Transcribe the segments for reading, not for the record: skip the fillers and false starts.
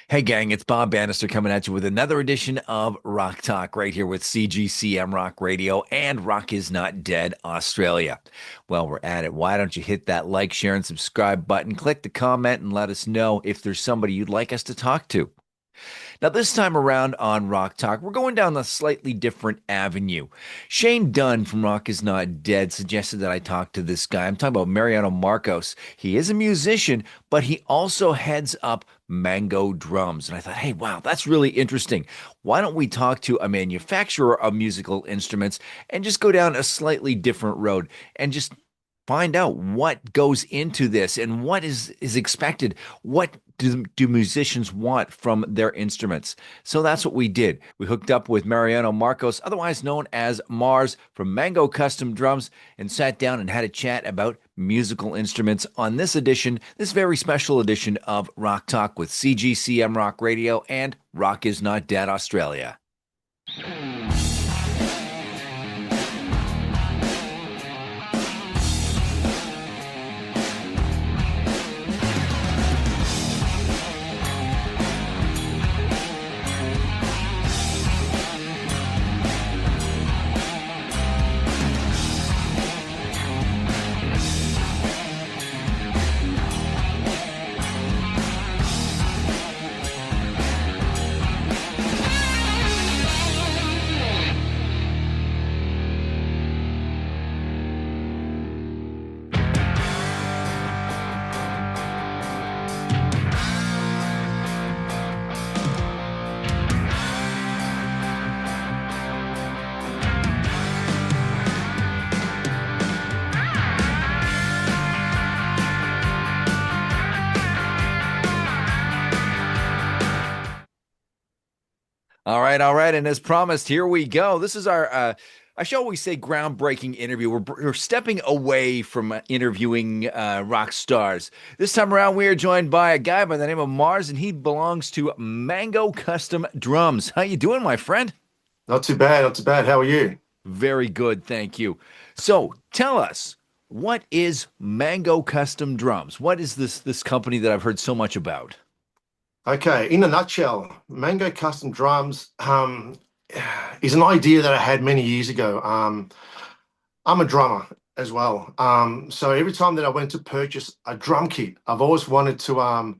Hey gang, it's Bob Bannister coming at you with another edition of Rock Talk right here with CGCM Rock Radio and Rock Is Not Dead Australia. Well, we're at it. Why don't you hit that like, share, and subscribe button, click the comment, and let us know if there's somebody you'd like us to talk to. Now, this time around on Rock Talk, we're going down a slightly different avenue. Shane Dunn from Rock Is Not Dead suggested that I talk to this guy. I'm talking about Mariano Marcos. He is a musician, but he also heads up Mango Drums. And I thought, hey, wow, that's really interesting. Why don't we talk to a manufacturer of musical instruments and just go down a slightly different road and just find out what goes into this and what is expected. What do musicians want from their instruments? So that's what we did. We hooked up with Mariano Marcos, otherwise known as Mars from Mango Custom Drums, and sat down and had a chat about musical instruments on this edition, this very special edition of Rock Talk with CGCM Rock Radio and Rock Is Not Dead Australia. All right. And as promised, here we go. This is our, I shall we say, groundbreaking interview. We're stepping away from interviewing rock stars. This time around, we are joined by a guy by the name of Mars, and he belongs to Mango Custom Drums. How you doing, my friend? Not too bad, not too bad. How are you? Very good, thank you. So tell us, what is Mango Custom Drums? What is this company that I've heard so much about? Okay, in a nutshell, Mango Custom Drums is an idea that I had many years ago. I'm a drummer as well. So every time that I went to purchase a drum kit, I've always wanted to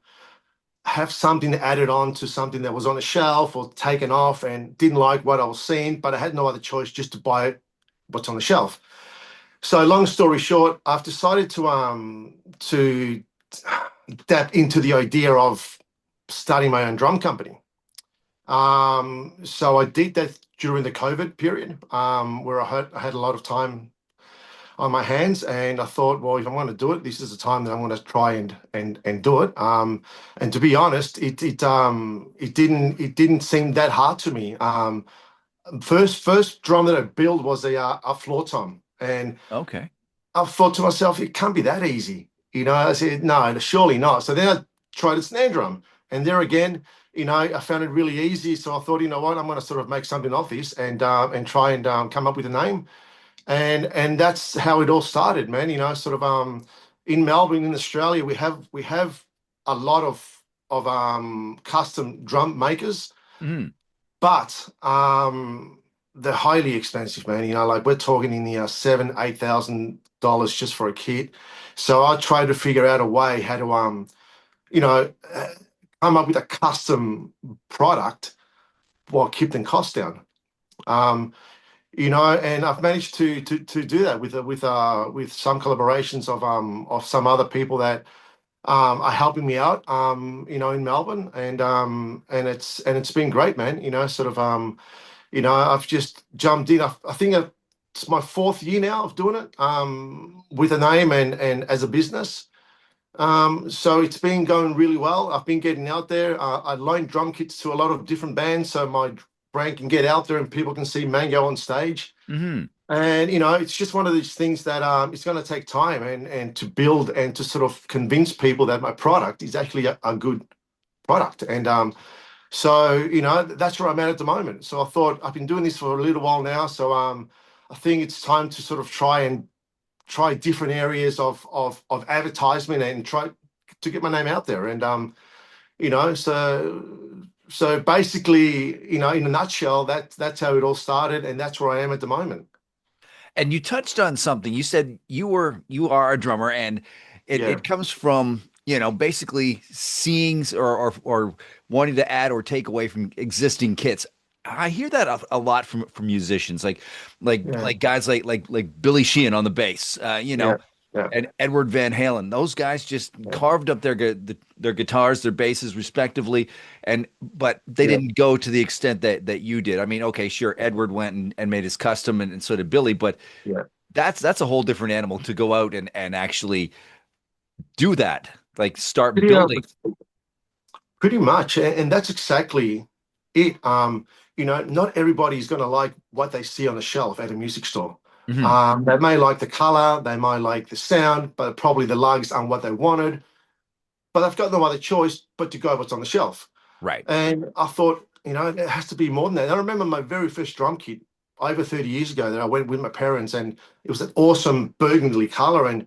have something added on to something that was on a shelf or taken off and didn't like what I was seeing, but I had no other choice just to buy what's on the shelf. So long story short, I've decided to tap into the idea of starting my own drum company. So I did that during the COVID period, where I had a lot of time on my hands, and I thought, well, if I'm going to do it, this is the time that I'm going to try and do it. And to be honest, it didn't seem that hard to me. First drum that I built was a floor tom, and Okay. I thought to myself, it can't be that easy. I said, no, surely not. So then I tried a snare drum. And there again, I found it really easy. So I thought, you know what, I'm going to sort of make something of this and try and come up with a name. And that's how it all started, man. Sort of in Melbourne, in Australia, we have a lot of custom drum makers, Mhm. but they're highly expensive, man. Like we're talking in the $7,000, $8,000 just for a kit. So I tried to figure out a way how to you know uh, come up with a custom product while keeping costs down. Um, and I've managed to do that with some collaborations of some other people that are helping me out, in Melbourne, and it's been great, man. Sort of I've just jumped in. I think it's my fourth year now of doing it, with a name and as a business. So it's been going really well. I've been getting out there. I loan drum kits to a lot of different bands, so my brand can get out there and people can see Mango on stage. Mhm. And it's just one of these things that it's going to take time and to build and to sort of convince people that my product is actually a good product. And so that's where I'm at the moment. So I thought I've been doing this for a little while now. So I think it's time to sort of try different areas of advertisement and try to get my name out there. And you know, so basically, in a nutshell, that's how it all started, and that's where I am at the moment. And you touched on something. You said you are a drummer, and Yeah, it comes from, basically seeing or wanting to add or take away from existing kits. I hear that a lot from musicians, yeah, like guys like Billy Sheehan on the bass, yeah, yeah, and Edward Van Halen. Those guys just yeah, carved up their guitars, their basses respectively, and but they yeah, didn't go to the extent that you did. I mean, okay, sure, Edward went and made his custom, and so did Billy, but yeah. that's a whole different animal to go out and actually do that, like start Pretty, building. pretty much, and that's exactly it. Not everybody's going to like what they see on the shelf at a music store. Hmm. They may like the color, they might like the sound, but probably the lugs aren't what they wanted. But they've got no other choice but to go what's on the shelf. Right. And I thought, it has to be more than that. I remember my very first drum kit over 30 years ago that I went with my parents, and it was an awesome burgundy color, and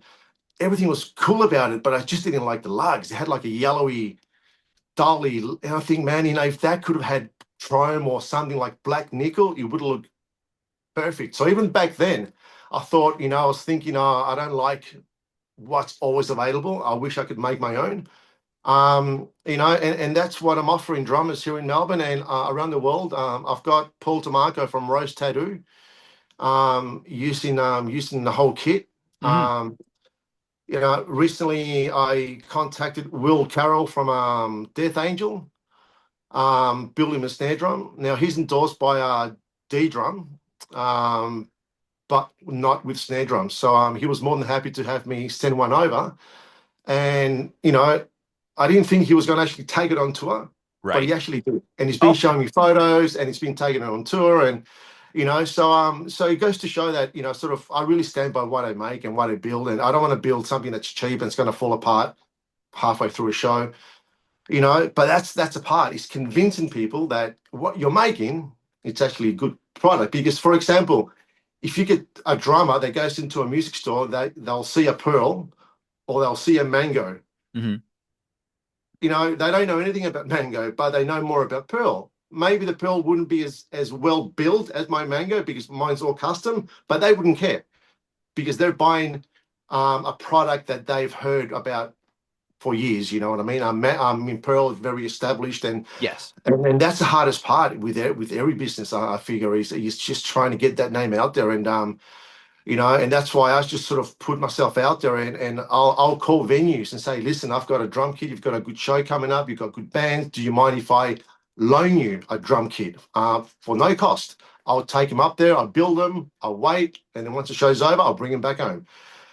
everything was cool about it, but I just didn't like the lugs. It had like a yellowy, dully, and I think, man, if that could have had chrome or something like black nickel, it would have looked perfect. So even back then, I thought, I was thinking, I don't like what's always available. I wish I could make my own. And that's what I'm offering drummers here in Melbourne and around the world. I've got Paul DeMarco from Rose Tattoo, using the whole kit. Hmm. Um, Recently I contacted Will Carroll from Death Angel, built him a snare drum. Now he's endorsed by D Drum, um, but not with snare drums. So he was more than happy to have me send one over. And, I didn't think he was going to actually take it on tour, but Right. he actually did. And he's been Oh. showing me photos and he's been taking it on tour. And, so it goes to show that, sort of, I really stand by what I make and what I build. And I don't want to build something that's cheap and it's going to fall apart halfway through a show, but that's a part. It's convincing people that what you're making, it's actually a good product. Because, for example, if you get a drummer that goes into a music store, they'll see a pearl or they'll see a mango. Hmm. They don't know anything about mango, but they know more about pearl. Maybe the pearl wouldn't be as well built as my mango because mine's all custom, but they wouldn't care because they're buying a product that they've heard about for years. You know what I mean? I mean, pearl is very established, and Yes. and that's the hardest part with every business. I figure is just trying to get that name out there, and that's why I just sort of put myself out there, and I'll call venues and say, listen, I've got a drum kit, you've got a good show coming up, you've got good bands. Do you mind if I loan you a drum kit for no cost? I'll take them up there, I'll build them, I'll wait, and then once the show's over, I'll bring them back home.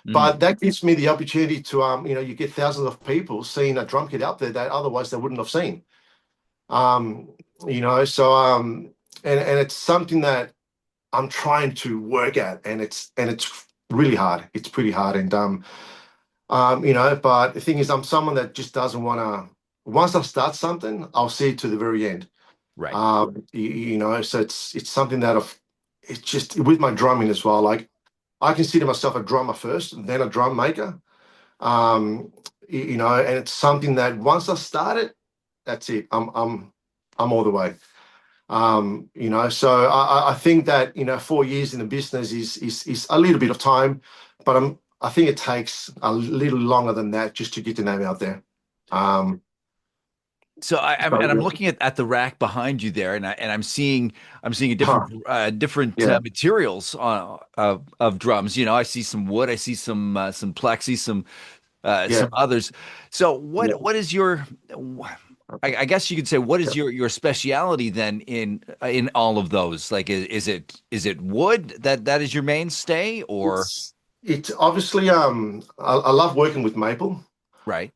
Hmm. But that gives me the opportunity to, you get thousands of people seeing a drum kit out there that otherwise they wouldn't have seen. Um, so and it's something that I'm trying to work at, and it's really hard. It's pretty hard, and But the thing is, I'm someone that just doesn't want to. Once I start something, I'll see it to the very end. Right. So it's something that it's just with my drumming as well. Like I consider myself a drummer first, then a drum maker. Um, and it's something that once I start it, that's it. I'm all the way. So I think that 4 years in the business is a little bit of time, but I think it takes a little longer than that just to get the name out there. Um, So I'm so looking at the rack behind you there, and I'm seeing a huh, different yeah, materials of drums. I see some wood, I see some plexi, yeah, some others. So yeah. what is your I guess you could say what is your speciality then in all of those? Like is it wood that is your mainstay or It's obviously I love working with maple. right?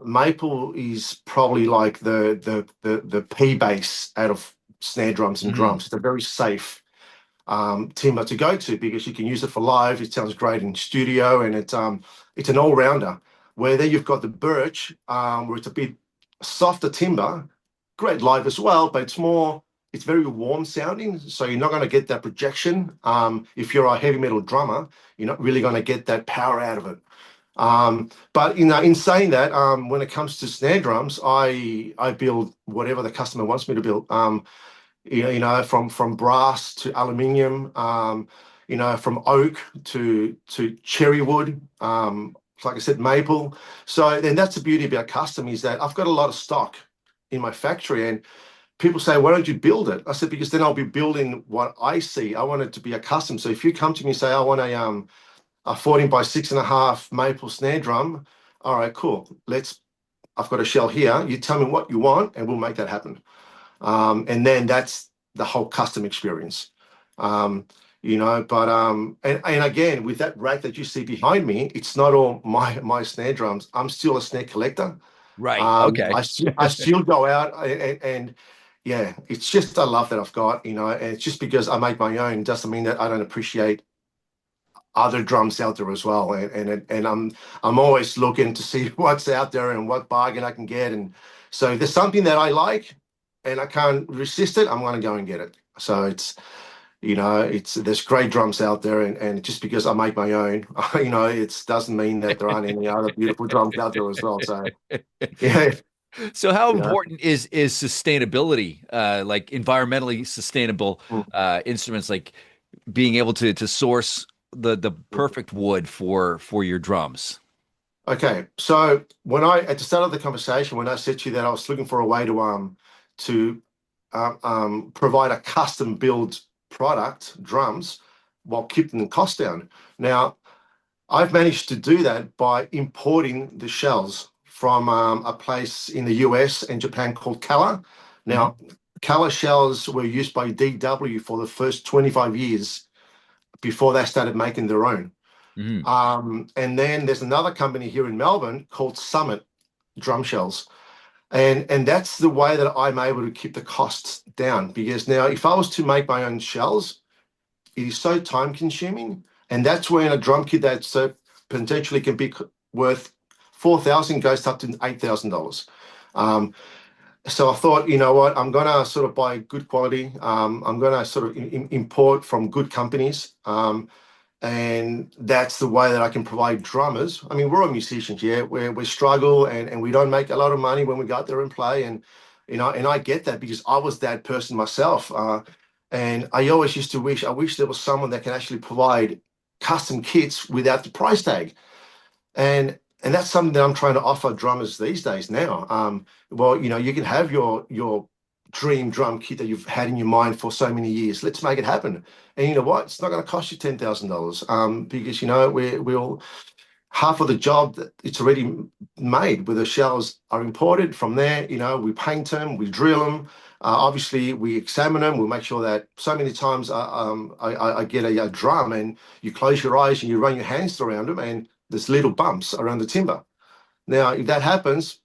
Maple is probably like the P base out of snare drums and Hmm. drums. It's a very safe timber to go to because you can use it for live. It sounds great in studio, and it's an all rounder. Where then you've got the birch, where it's a bit softer timber, great live as well, but it's very warm sounding, so you're not going to get that projection. If you're a heavy metal drummer, you're not really going to get that power out of it. But in saying that, when it comes to snare drums, I build whatever the customer wants me to build. From brass to aluminium, from oak to cherry wood, like I said, maple. So then that's the beauty about custom is that I've got a lot of stock in my factory, and people say, "Why don't you build it?" I said, "Because then I'll be building what I see. I want it to be a custom. So if you come to me and say, I want a 14 by 6.5 maple snare drum, all right, cool. I've got a shell here. You tell me what you want, and we'll make that happen." And then that's the whole custom experience. Um, and again, with that rack that you see behind me, it's not all my snare drums. I'm still a snare collector. Right. Okay. I still go out and yeah, it's just a love that I've got, and it's just because I make my own doesn't mean that I don't appreciate other drums out there as well. And I'm always looking to see what's out there and what bargain I can get. And so if there's something that I like and I can't resist it, I'm gonna go and get it. So it's there's great drums out there, and just because I make my own, it doesn't mean that there aren't any other beautiful drums out there as well. So yeah, So how you know. important is sustainability, like environmentally sustainable instruments, like being able to source the perfect wood for your drums? Okay, so when I at the start of the conversation, when I said to you that I was looking for a way to provide a custom build product, drums, while keeping the cost down. Now, I've managed to do that by importing the shells from a place in the US and Japan called Kala. Hmm. Now, Kala shells were used by DW for the first 25 years before they started making their own. Hmm. And then there's another company here in Melbourne called Summit Drum Shells. And that's the way that I'm able to keep the costs down. Because now, if I was to make my own shells, it is so time consuming. And that's when a drum kit that so potentially can be worth 4,000 goes up to $8,000. Um, so I thought, you know what, I'm gonna sort of buy good quality. I'm gonna sort of import from good companies. And that's the way that I can provide drummers. I mean, we're all musicians, yeah. We struggle and we don't make a lot of money when we go out there and play, and I get that because I was that person myself. And I always used to wish I wish there was someone that can actually provide custom kits without the price tag, and that's something that I'm trying to offer drummers these days now. Well, you can have your dream drum kit that you've had in your mind for so many years. Let's make it happen. And you know what? It's not going to cost you $10,000, because we'll half of the job that it's already made. Where the shells are imported from there, we paint them, we drill them. Obviously, we examine them. We'll make sure that so many times I get a drum and you close your eyes and you run your hands around them and there's little bumps around the timber. Now, if that happens,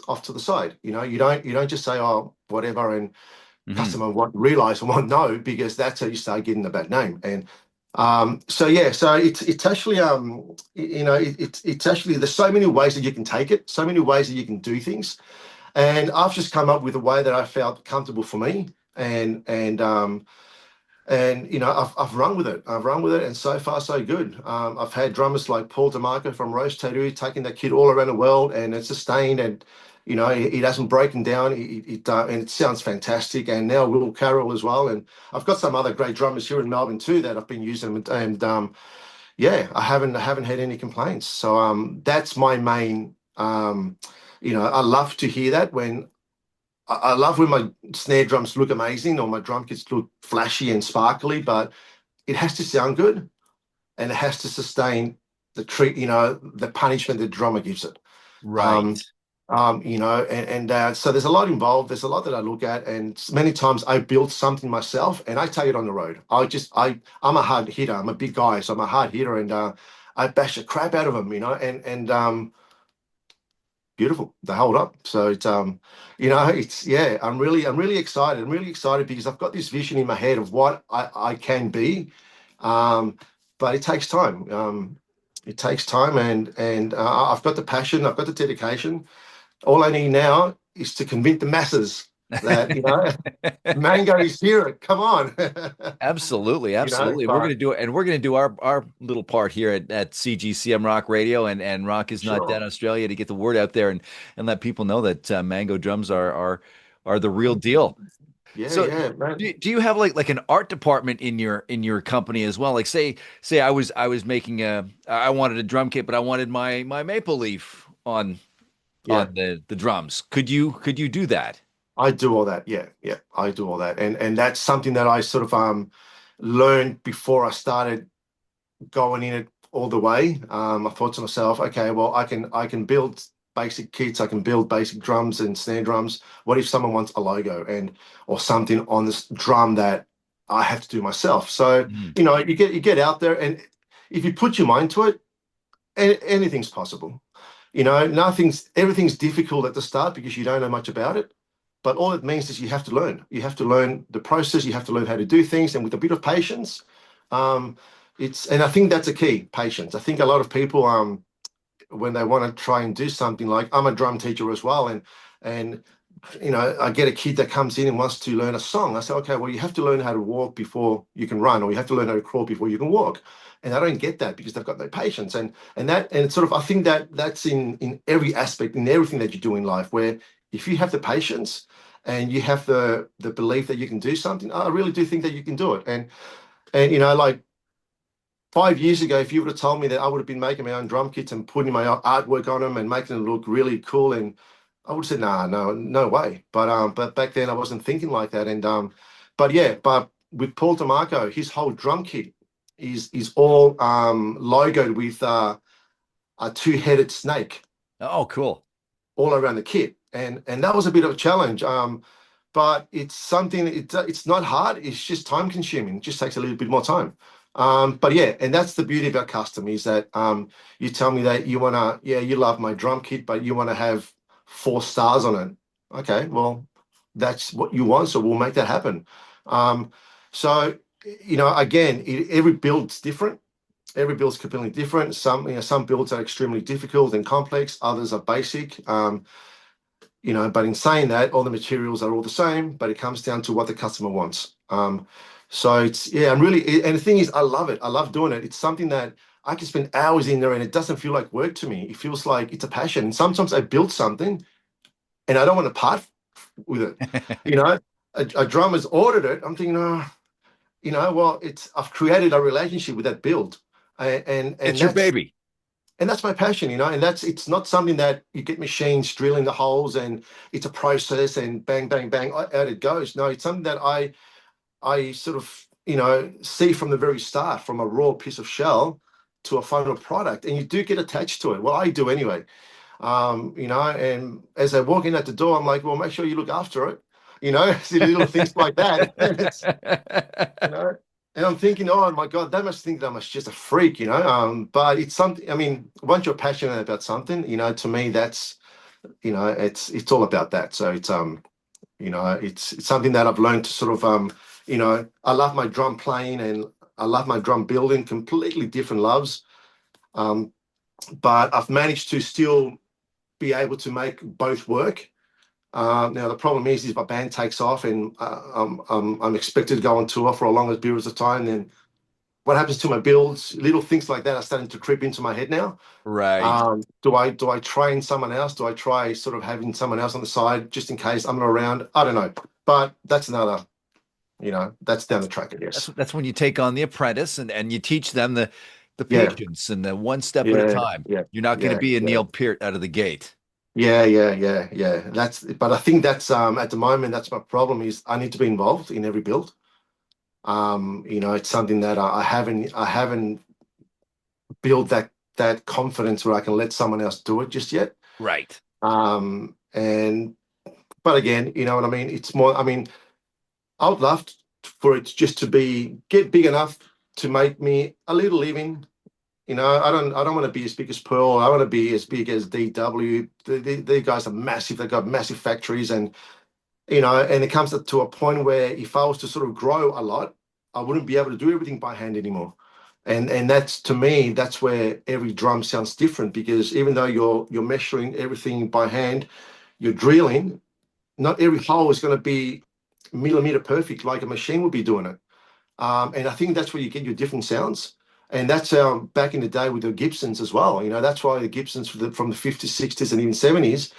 off to the side. You don't just say, "Oh, whatever," and Hmm. customer won't realize or won't know, because that's how you start getting a bad name. And so yeah, so it's actually it's actually there's so many ways that you can take it, so many ways that you can do things, and I've just come up with a way that I felt comfortable for me, and I've run with it. I've run with it, and so far so good. I've had drummers like Paul DeMarco from Rose Tattoo taking that kit all around the world, and it's sustained, and it hasn't broken down. And it sounds fantastic. And now Will Carroll as well, and I've got some other great drummers here in Melbourne too that I've been using, and yeah, I haven't had any complaints. So that's my main. I love to hear that when I love when my snare drums look amazing or my drum kits look flashy and sparkly, but it has to sound good and it has to sustain the punishment the drummer gives it. Right. Um, so there's a lot involved. There's a lot that I look at, and many times I build something myself and I take it on the road. I'm a hard hitter. I'm a big guy, so I'm a hard hitter, and I bash the crap out of them, and beautiful. They hold up. So it's yeah. I'm really excited. I'm really excited because I've got this vision in my head of what I can be, um, but it takes time. It takes time, and I've got the passion. I've got the dedication. All I need now is to convince the masses that, Mango is here. Come on. Absolutely, absolutely. And we're But gonna do it, and we're gonna do our little part here at CGCM Rock Radio and Rock is Not Dead sure. Australia to get the word out there and let people know that mango drums are the real deal. Yeah, So yeah, man. do you have like an art department in your company as well? Like say I was making I wanted a drum kit, but I wanted my maple leaf Yeah. on the drums. Could you do that? I do all that. Yeah, yeah, I do all that. And that's something that I sort of learned before I started going in it all the way. I thought to myself, okay, well, I can build basic kits, I can build basic drums and snare drums. What if someone wants a logo and or something on this drum that I have to do myself? So, Mhm. you get out there, and if you put your mind to it, anything's possible. Everything's difficult at the start because you don't know much about it. But all it means is you have to learn. You have to learn the process. You have to learn how to do things, and with a bit of patience, um, and I think that's a key, patience. I think a lot of people, when they want to try and do something, like I'm a drum teacher as well, and I get a kid that comes in and wants to learn a song. I say, okay, well, you have to learn how to walk before you can run, or you have to learn how to crawl before you can walk. And I don't get that because they've got no patience. And it's sort of, I think that's in every aspect, in everything that you do in life, where if you have the patience and you have the belief that you can do something, I really do think that you can do it. And like 5 years ago, if you would have told me that, I would have been making my own drum kits and putting my artwork on them and making them look really cool, and I would have said, nah, no, no way. But back then I wasn't thinking like that. But yeah, but with Paul DeMarco, his whole drum kit is all logoed with a two-headed snake Oh, cool. all around the kit, and that was a bit of a challenge. But it's something. It's not hard. It's just time consuming. It just takes a little bit more time. But yeah, and that's the beauty about custom, is that you tell me that you love my drum kit, but you wanna have 4 stars on it. Okay, well, that's what you want, so we'll make that happen. So again, every build's different. Every build's completely different. Some builds are extremely difficult and complex. Others are basic. But in saying that, all the materials are all the same, but it comes down to what the customer wants. So it's, yeah, and the thing is, I love it. I love doing it. It's something that I can spend hours in there, and it doesn't feel like work to me. It feels like it's a passion. And sometimes I build something and I don't want to part with it. You know, a drummer's ordered it. I'm thinking, oh, well, I've created a relationship with that build, and It's your baby. that's my passion, and it's not something that you get machines drilling the holes and it's a process and bang, bang, bang, out it goes. No, it's something that I sort of, see from the very start, from a raw piece of shell to a final product, and you do get attached to it. Well, I do anyway. And as I walk in at the door, I'm like, well, make sure you look after it. See little things like that. you know. And I'm thinking, oh my God, they must think that I'm just a freak. But it's something, I mean, once you're passionate about something, to me, that's, it's all about that. So it's something that I've learned to sort of, I love my drum playing and I love my drum building, completely different loves. Um, but I've managed to still be able to make both work. Now the problem is my band takes off and I'm expected to go on tour for a longer periods of time. Then what happens to my builds? Little things like that are starting to creep into my head now. Right. Do I train someone else? Do I try sort of having someone else on the side just in case I'm not around? I don't know, but that's down the track, I That's guess. that's when you take on the apprentice and you teach them the Yeah, patience and the one step at a yeah, time. yeah, You're not going to yeah, be a yeah, Neil Peart out of the gate. yeah, yeah, yeah, yeah. But I think that's at the moment that's my problem, is I need to be involved in every build. It's something that I haven't built that confidence where I can let someone else do it just yet. Right. And but again, you know what I mean? It's more, I mean, I would love for it just to get big enough to make me a little living. I don't want to be as big as Pearl. I want to be as big as DW. The guys are massive. They've got massive factories, and it comes to a point where if I was to sort of grow a lot, I wouldn't be able to do everything by hand anymore. And that's, to me, that's where every drum sounds different, because even though you're measuring everything by hand, you're drilling. not every hole is going to be millimeter perfect like a machine would be doing it. And I think that's where you get your different sounds. And that's back in the day with the Gibsons as well. That's why the Gibsons from the 50s, 60s, and even 70s,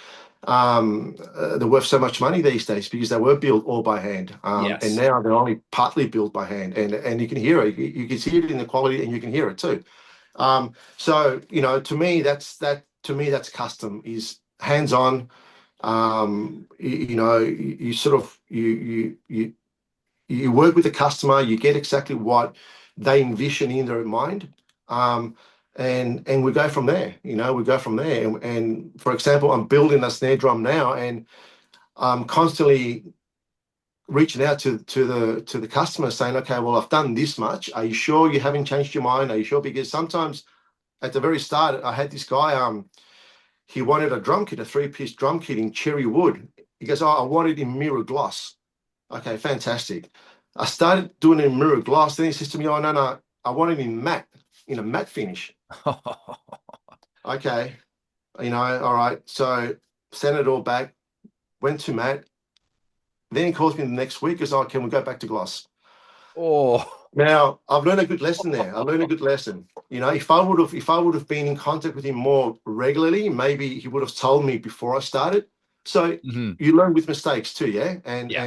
they're worth so much money these days because they were built all by hand. And Yes. now they're only partly built by hand. And you can hear it. You can see it in the quality and you can hear it too. So, to me, that's custom, is hands-on. You sort of you work with the customer, you get exactly what they envision in their mind, um, and we go from there. We go from there. And for example, I'm building a snare drum now, and I'm constantly reaching out to the customer saying, okay, well, I've done this much. Are you sure you haven't changed your mind? Are you sure? Because sometimes at the very start, I had this guy. He wanted a drum kit, a three-piece drum kit in cherry wood. He goes, oh, I want it in mirror gloss. Okay, fantastic. I started doing it in mirror gloss. Then he says to me, "Oh, no, no, I want it in a matte finish." Okay, all right. So sent it all back, went to matte. Then he calls me the next week, goes, "Oh, can we go back to gloss?" Oh. Now, I've learned a good lesson there. I learned a good lesson. If I would have been in contact with him more regularly, maybe he would have told me before I started. So Mhm. you learn with mistakes too, yeah. Yeah.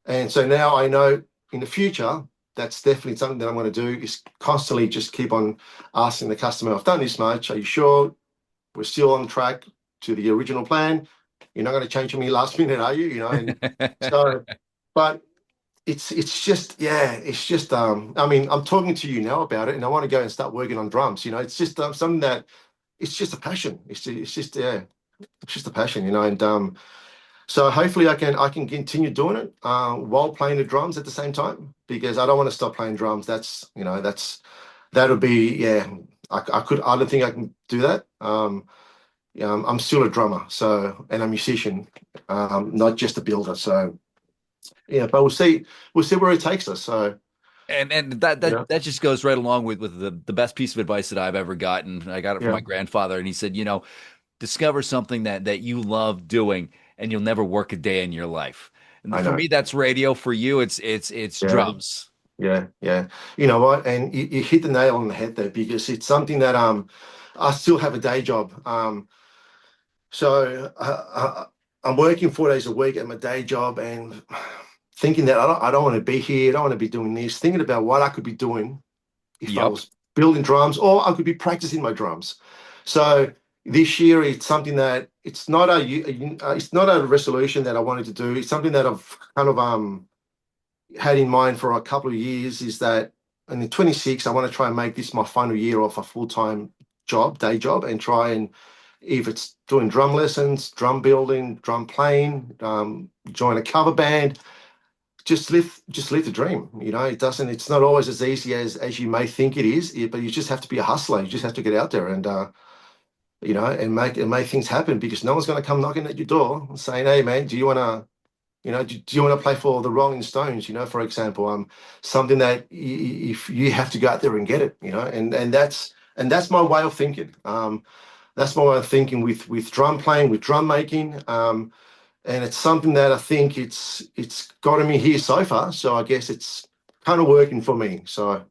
And so now I know in the future that's definitely something that I'm going to do, is constantly just keep on asking the customer, "I've done this much. Are you sure we're still on track to the original plan? You're not going to change on me last minute, are you?" And so, but I mean, I'm talking to you now about it and I want to go and start working on drums. It's just something that it's just a passion. It's just a passion, and so hopefully I can continue doing it while playing the drums at the same time, because I don't want to stop playing drums. That'll be, yeah, I don't think I can do that. Yeah, I'm still a drummer, and a musician, not just a builder. So yeah, but we'll see where it takes us. So And that you that know, that just goes right along with the best piece of advice that I've ever gotten. I got it from yeah, my grandfather, and he said, discover something that you love doing, and you'll never work a day in your life. And I for know. me, that's radio. For you, it's Yeah, drums. yeah, yeah. You know what? And you hit the nail on the head there, because it's something that I still have a day job. So I'm working 4 days a week at my day job, and thinking that I don't want to be here. I don't want to be doing this. Thinking about what I could be doing if I Yep. was building drums, or I could be practicing my drums. So this year, it's something that it's not a resolution that I wanted to do. It's something that I've kind of had in mind for a couple of years. Is that in the 26, I want to try and make this my final year of a full-time day job, and try and, if it's doing drum lessons, drum building, drum playing, join a cover band, just live the dream. It's not always as easy as you may think it is, but you just have to be a hustler. You just have to get out there and and make things happen, because no one's going to come knocking at your door saying, "Hey man, do you want to do you want to play for the Rolling Stones?" For example, something that if you have to go out there and get it, and that's my way of thinking. That's my way of thinking with drum playing, with drum making. And it's something that I think it's gotten me here so far. So I guess it's kind of working for me. So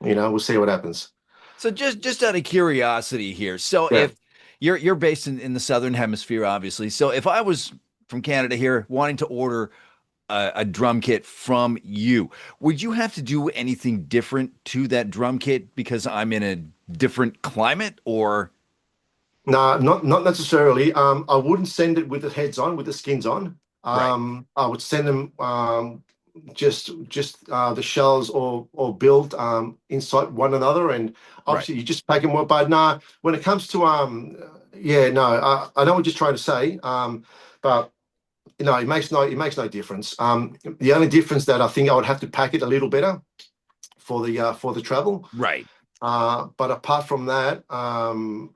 we'll see what happens. So just out of curiosity here, so Yeah. if you're based in the southern hemisphere, obviously. So if I was from Canada here wanting to order a drum kit from you, would you have to do anything different to that drum kit because I'm in a different climate, or No, not necessarily. I wouldn't send it with the heads on, with the skins on. right, I would send them just the shells, or build inside one another, and right? obviously you just pack them. But nah, when it comes to yeah, no, I know what you're trying to say. But no, it makes no difference. The only difference that I think I would have to pack it a little better for the travel. Right. But apart from that,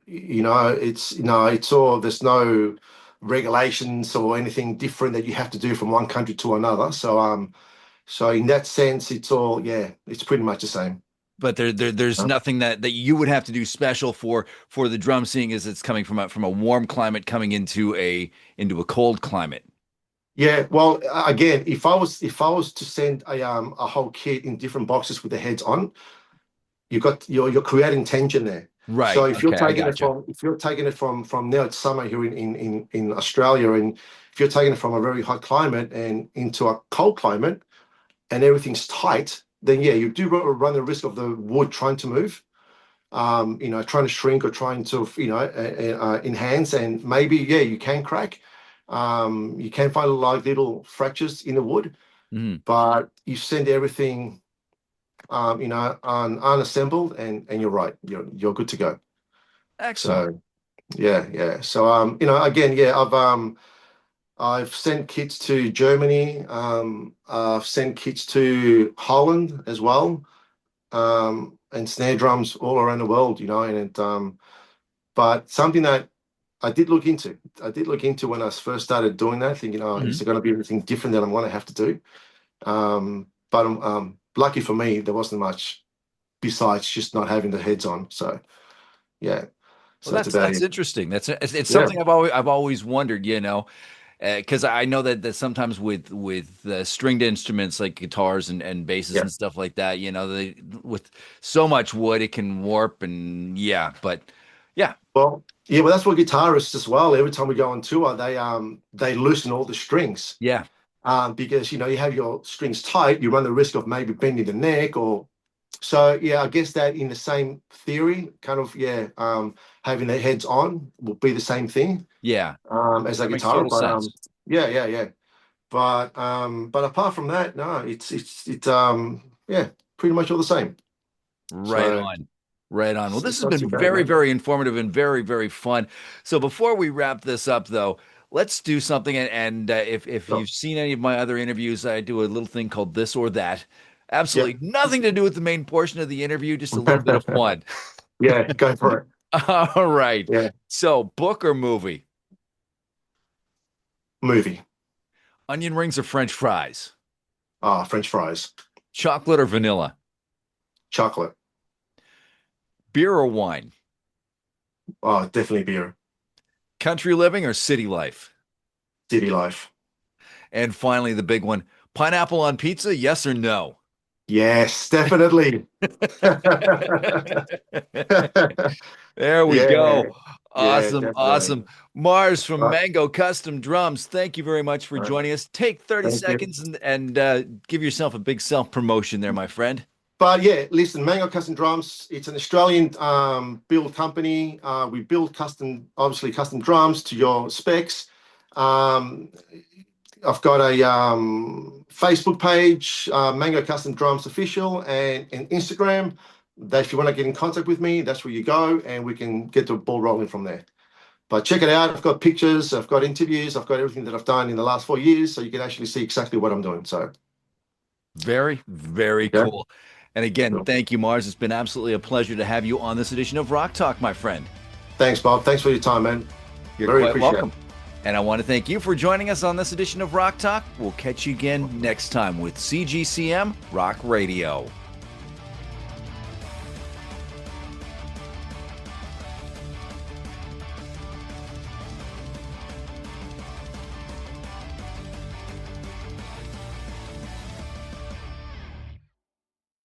it's all, there's no regulations or anything different that you have to do from one country to another. So in that sense, it's all, yeah, it's pretty much the same. But there's nothing that you would have to do special for the drum, seeing as it's coming from a warm climate coming into a cold climate. Yeah, well, again, if I was to send a whole kit in different boxes with the heads on, you're creating tension there. So Right. if you're Okay, I taking it gotcha. from now it's summer here in Australia, and if you're taking it from a very hot climate and into a cold climate and everything's tight, then yeah, you do run the risk of the wood trying to move, trying to shrink or trying to, enhance, and maybe, yeah, you can crack. You can find like little fractures in the wood, Mhm. but you send everything, unassembled, and you're right, you're good to go. Excellent. So yeah, yeah. So again, yeah, I've sent kits to Germany. I've sent kits to Holland as well, and snare drums all around the world, but something that I did look into when I first started doing that, thinking, oh, is Mhm. there going to be anything different that I'm going to have to do? But lucky for me, there wasn't much besides just not having the heads on. So yeah, Well, so that's about that's it. interesting. It's Yeah, something I've always wondered, because I know that sometimes with stringed instruments like guitars and basses yeah. and stuff like that, they with so much wood it can warp and yeah, but yeah, Well, yeah, well, that's what guitarists as well. Every time we go on tour, they loosen all the strings, yeah, because you have your strings tight, you run the risk of maybe bending the neck, or so. Yeah, I guess that in the same theory, kind of, yeah, having the heads on will be the same thing, yeah, as a that makes guitar. total But sense. yeah, yeah, yeah. But apart from that, no, it's yeah, pretty much all the same. Right So on. Right on. Well, this it's has not too been bad, very, man. very informative and very, very fun. So before we wrap this up, though, let's do something. And if So, you've seen any of my other interviews, I do a little thing called this or that. yeah. Absolutely nothing to do with the main portion of the interview, just a little bit of fun. Yeah, go for it. All right. Yeah. So, book or movie? Movie. Onion rings or French fries? French fries. Chocolate or vanilla? Chocolate. Beer or wine? Definitely beer. Country living or city life? City life. And finally, the big one, pineapple on pizza, yes or no? Yes, definitely. There we Yeah, go. yeah, Awesome, definitely. awesome. Mars from Right. Mango Custom Drums, thank you very much for Right. joining us. Take 30 Thank you. seconds and give yourself a big self promotion there, my friend. But yeah, listen, Mango Custom Drums, it's an Australian build company. We build obviously custom drums to your specs. Um, I've got a Facebook page, Mango Custom Drums Official, and Instagram. That if you want to get in contact with me, that's where you go, and we can get the ball rolling from there. But check it out. I've got pictures, I've got interviews, I've got everything that I've done in the last 4 years, so you can actually see exactly what I'm doing. So, Very, very yeah, cool. And again, cool. thank you, Mars. It's been absolutely a pleasure to have you on this edition of Rock Talk, my friend. Thanks, Bob. Thanks for your time, man. You're Very quite appreciated. welcome. And I want to thank you for joining us on this edition of Rock Talk. We'll catch you again next time with CGCM Rock Radio.